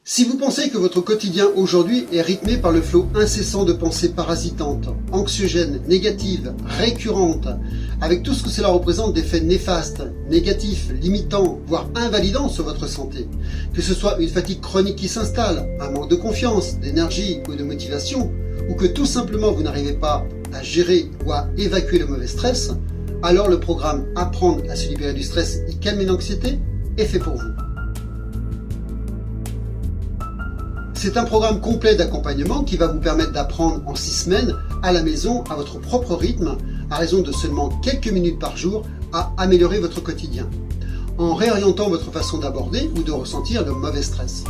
Si vous pensez que votre quotidien aujourd'hui est rythmé par le flot incessant de pensées parasitantes, anxiogènes, négatives, récurrentes, avec tout ce que cela représente d'effets néfastes, négatifs, limitants, voire invalidants sur votre santé, que ce soit une fatigue chronique qui s'installe, un manque de confiance, d'énergie ou de motivation, ou que tout simplement vous n'arrivez pas à gérer ou à évacuer le mauvais stress, alors le programme Apprendre à se libérer du stress et calmer l'anxiété est fait pour vous. C'est un programme complet d'accompagnement qui va vous permettre d'apprendre en 6 semaines à la maison, à votre propre rythme, à raison de seulement quelques minutes par jour, à améliorer votre quotidien, en réorientant votre façon d'aborder ou de ressentir le mauvais stress.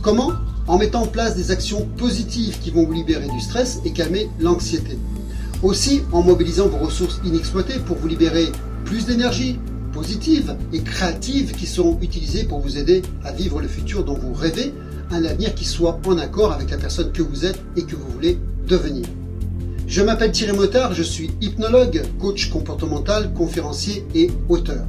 Comment ? En mettant en place des actions positives qui vont vous libérer du stress et calmer l'anxiété. Aussi en mobilisant vos ressources inexploitées pour vous libérer plus d'énergie positive et créative qui seront utilisées pour vous aider à vivre le futur dont vous rêvez, un avenir qui soit en accord avec la personne que vous êtes et que vous voulez devenir. Je m'appelle Thierry Motard, je suis hypnologue, coach comportemental, conférencier et auteur.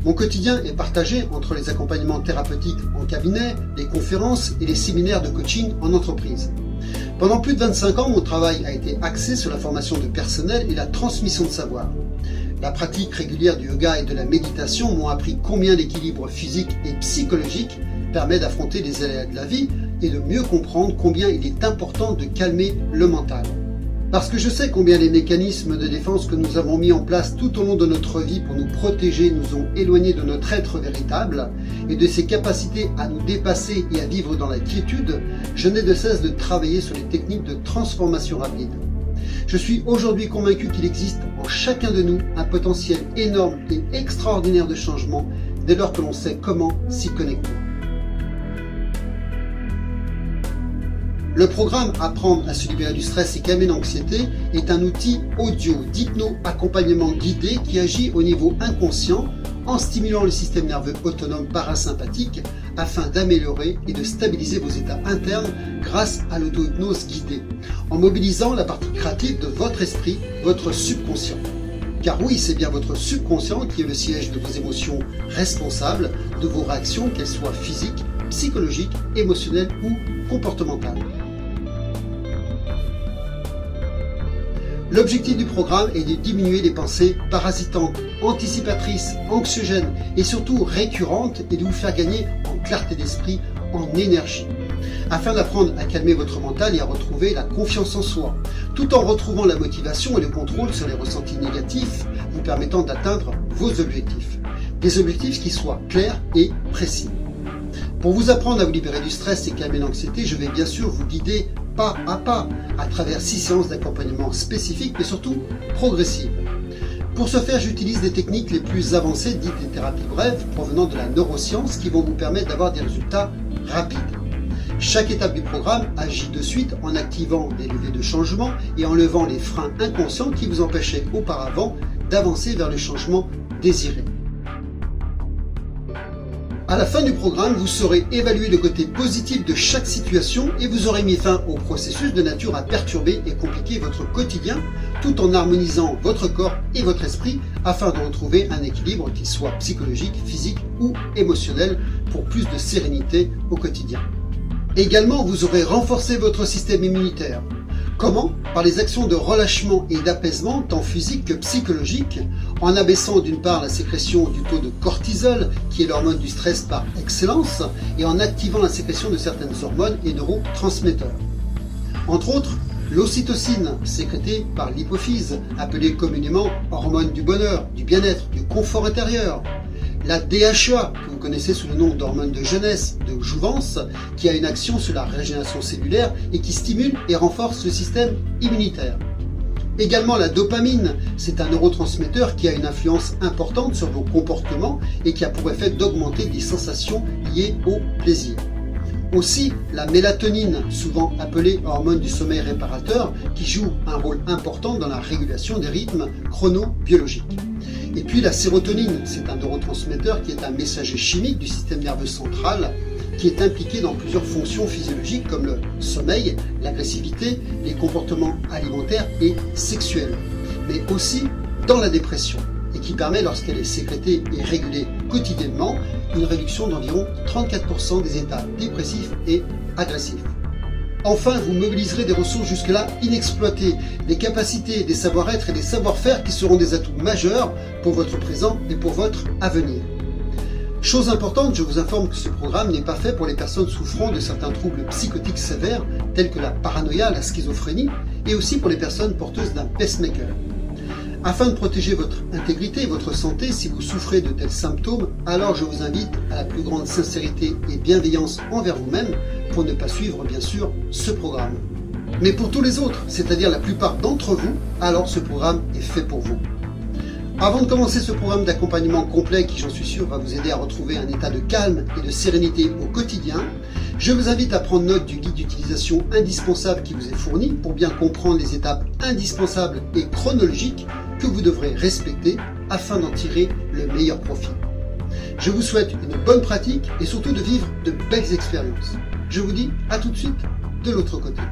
Mon quotidien est partagé entre les accompagnements thérapeutiques en cabinet, les conférences et les séminaires de coaching en entreprise. Pendant plus de 25 ans, mon travail a été axé sur la formation de personnel et la transmission de savoir. La pratique régulière du yoga et de la méditation m'ont appris combien l'équilibre physique et psychologique permet d'affronter les aléas de la vie et de mieux comprendre combien il est important de calmer le mental. Parce que je sais combien les mécanismes de défense que nous avons mis en place tout au long de notre vie pour nous protéger nous ont éloignés de notre être véritable et de ses capacités à nous dépasser et à vivre dans la quiétude, je n'ai de cesse de travailler sur les techniques de transformation rapide. Je suis aujourd'hui convaincu qu'il existe en chacun de nous un potentiel énorme et extraordinaire de changement dès lors que l'on sait comment s'y connecter. Le programme Apprendre à se libérer du stress et calmer l'anxiété est un outil audio d'hypno-accompagnement guidé qui agit au niveau inconscient en stimulant le système nerveux autonome parasympathique afin d'améliorer et de stabiliser vos états internes grâce à l'auto-hypnose guidée, en mobilisant la partie créative de votre esprit, votre subconscient. Car oui, c'est bien votre subconscient qui est le siège de vos émotions responsables, de vos réactions, qu'elles soient physiques, psychologiques, émotionnelles ou comportementales. L'objectif du programme est de diminuer les pensées parasitantes, anticipatrices, anxiogènes et surtout récurrentes et de vous faire gagner en clarté d'esprit, en énergie, afin d'apprendre à calmer votre mental et à retrouver la confiance en soi, tout en retrouvant la motivation et le contrôle sur les ressentis négatifs, vous permettant d'atteindre vos objectifs. Des objectifs qui soient clairs et précis. Pour vous apprendre à vous libérer du stress et calmer l'anxiété, je vais bien sûr vous guider pas à travers 6 séances d'accompagnement spécifiques, mais surtout progressives. Pour ce faire, j'utilise des techniques les plus avancées, dites des thérapies brèves, provenant de la neuroscience, qui vont vous permettre d'avoir des résultats rapides. Chaque étape du programme agit de suite en activant des leviers de changement et en levant les freins inconscients qui vous empêchaient auparavant d'avancer vers le changement désiré. À la fin du programme, vous saurez évaluer le côté positif de chaque situation et vous aurez mis fin au processus de nature à perturber et compliquer votre quotidien tout en harmonisant votre corps et votre esprit afin de retrouver un équilibre qui soit psychologique, physique ou émotionnel pour plus de sérénité au quotidien. Également, vous aurez renforcé votre système immunitaire. Comment ? Par les actions de relâchement et d'apaisement, tant physique que psychologique, en abaissant d'une part la sécrétion du taux de cortisol, qui est l'hormone du stress par excellence, et en activant la sécrétion de certaines hormones et neurotransmetteurs. Entre autres, l'ocytocine, sécrétée par l'hypophyse, appelée communément hormone du bonheur, du bien-être, du confort intérieur. La DHEA, que vous connaissez sous le nom d'hormone de jeunesse, de jouvence, qui a une action sur la régénération cellulaire et qui stimule et renforce le système immunitaire. Également la dopamine, c'est un neurotransmetteur qui a une influence importante sur vos comportements et qui a pour effet d'augmenter des sensations liées au plaisir. Aussi la mélatonine, souvent appelée hormone du sommeil réparateur, qui joue un rôle important dans la régulation des rythmes chronobiologiques. Et puis la sérotonine, c'est un neurotransmetteur qui est un messager chimique du système nerveux central qui est impliqué dans plusieurs fonctions physiologiques comme le sommeil, l'agressivité, les comportements alimentaires et sexuels, mais aussi dans la dépression et qui permet, lorsqu'elle est sécrétée et régulée quotidiennement une réduction d'environ 34% des états dépressifs et agressifs. Enfin, vous mobiliserez des ressources jusque-là inexploitées, des capacités, des savoir-être et des savoir-faire qui seront des atouts majeurs pour votre présent et pour votre avenir. Chose importante, je vous informe que ce programme n'est pas fait pour les personnes souffrant de certains troubles psychotiques sévères, tels que la paranoïa, la schizophrénie, et aussi pour les personnes porteuses d'un pacemaker. Afin de protéger votre intégrité et votre santé, si vous souffrez de tels symptômes, alors je vous invite à la plus grande sincérité et bienveillance envers vous-même pour ne pas suivre, bien sûr, ce programme. Mais pour tous les autres, c'est-à-dire la plupart d'entre vous, alors ce programme est fait pour vous. Avant de commencer ce programme d'accompagnement complet qui, j'en suis sûr, va vous aider à retrouver un état de calme et de sérénité au quotidien, je vous invite à prendre note du guide d'utilisation indispensable qui vous est fourni pour bien comprendre les étapes indispensables et chronologiques que vous devrez respecter afin d'en tirer le meilleur profit. Je vous souhaite une bonne pratique et surtout de vivre de belles expériences. Je vous dis à tout de suite de l'autre côté.